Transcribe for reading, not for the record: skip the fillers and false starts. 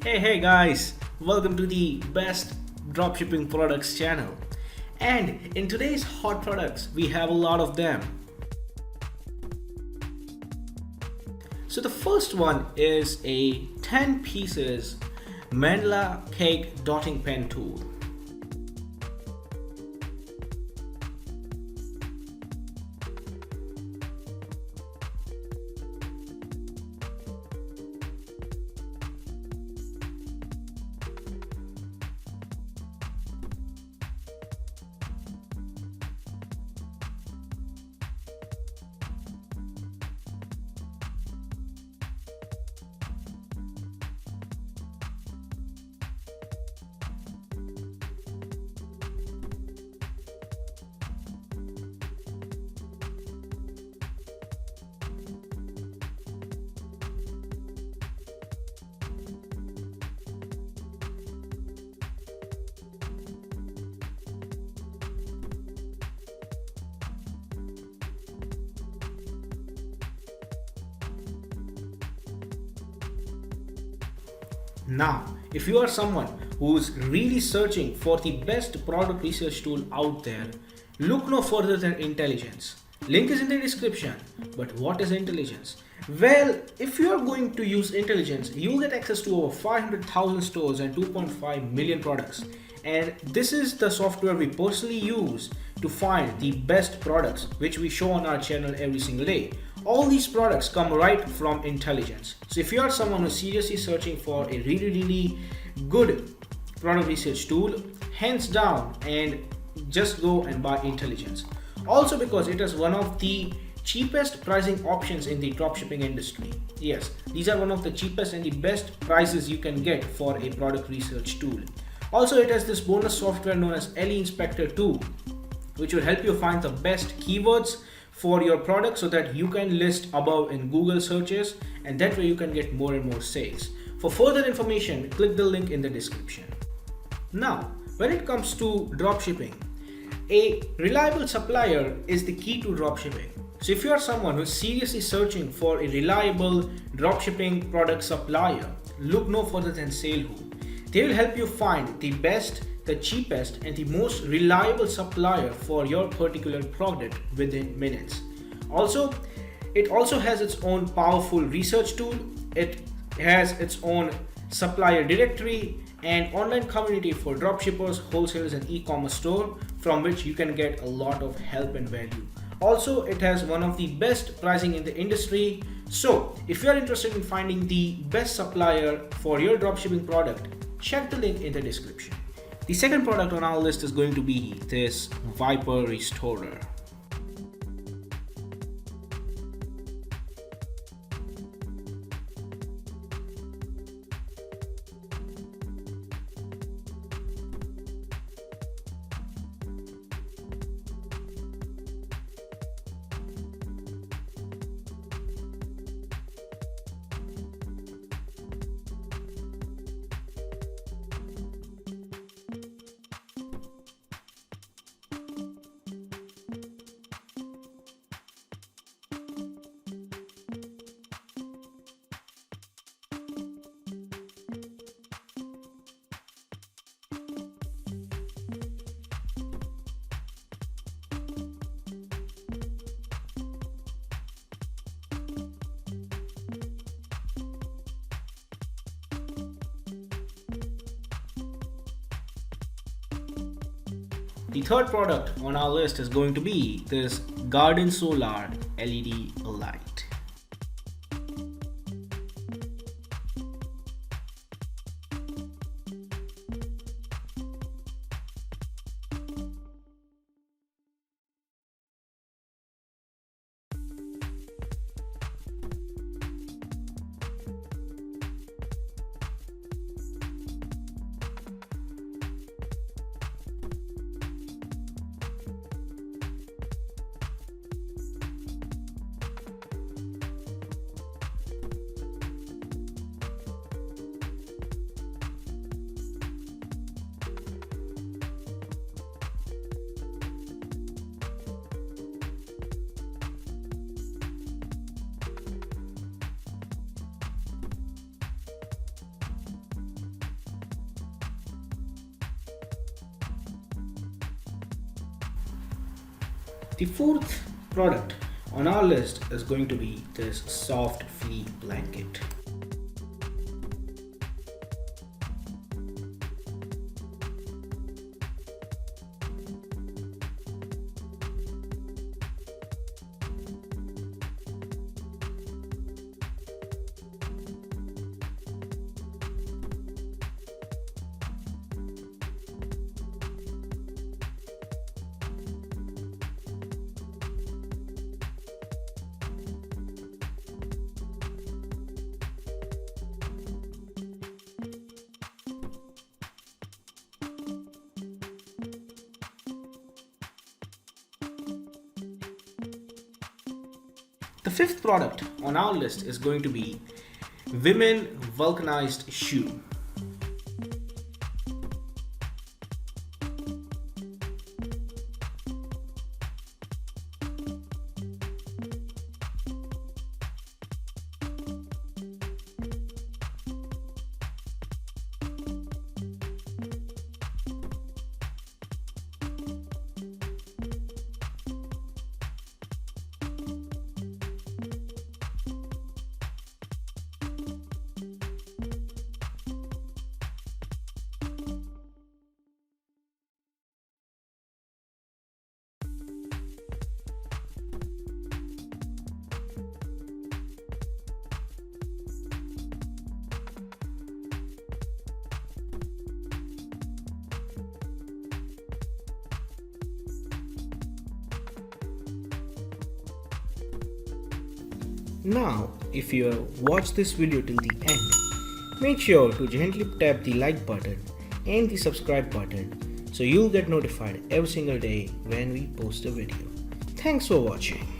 Hey guys, welcome to the best dropshipping products channel. And in today's hot products, we have a lot of them. So the first one is a 10 pieces Mandala cake dotting pen tool. Now, if you are someone who's really searching for the best product research tool out there, look no further than intelligence. Link is in the description. But what is intelligence? Well, if you are going to use intelligence, you'll get access to over 500,000 stores and 2.5 million products. And this is the software we personally use to find the best products which we show on our channel every single day. All these products come right from intelligence. So if you are someone who's seriously searching for a really good product research tool, hands down and just go and buy intelligence. Also because it is one of the cheapest pricing options in the dropshipping industry. Yes, these are one of the cheapest and the best prices you can get for a product research tool. Also, it has this bonus software known as LE Inspector 2, which will help you find the best keywords for your product so that you can list above in Google searches, and that way you can get more and more sales. For further information, click the link in the description. Now, when it comes to dropshipping, a reliable supplier is the key to dropshipping. So if you are someone who's seriously searching for a reliable dropshipping product supplier, look no further than SaleWho. They will help you find the best, the cheapest and the most reliable supplier for your particular product within minutes. Also, it also has its own powerful research tool. It has its own supplier directory and online community for dropshippers, wholesalers and e-commerce store from which you can get a lot of help and value. Also, it has one of the best pricing in the industry. So if you are interested in finding the best supplier for your dropshipping product, check the link in the description. The second product on our list is going to be this Viper Restorer. The third product on our list is going to be this Garden Solar LED light. The fourth product on our list is going to be this soft flea blanket. The fifth product on our list is going to be women vulcanized shoe. Now, if you have watched this video till the end, make sure to gently tap the like button and the subscribe button so you'll get notified every single day when we post a video. Thanks for watching.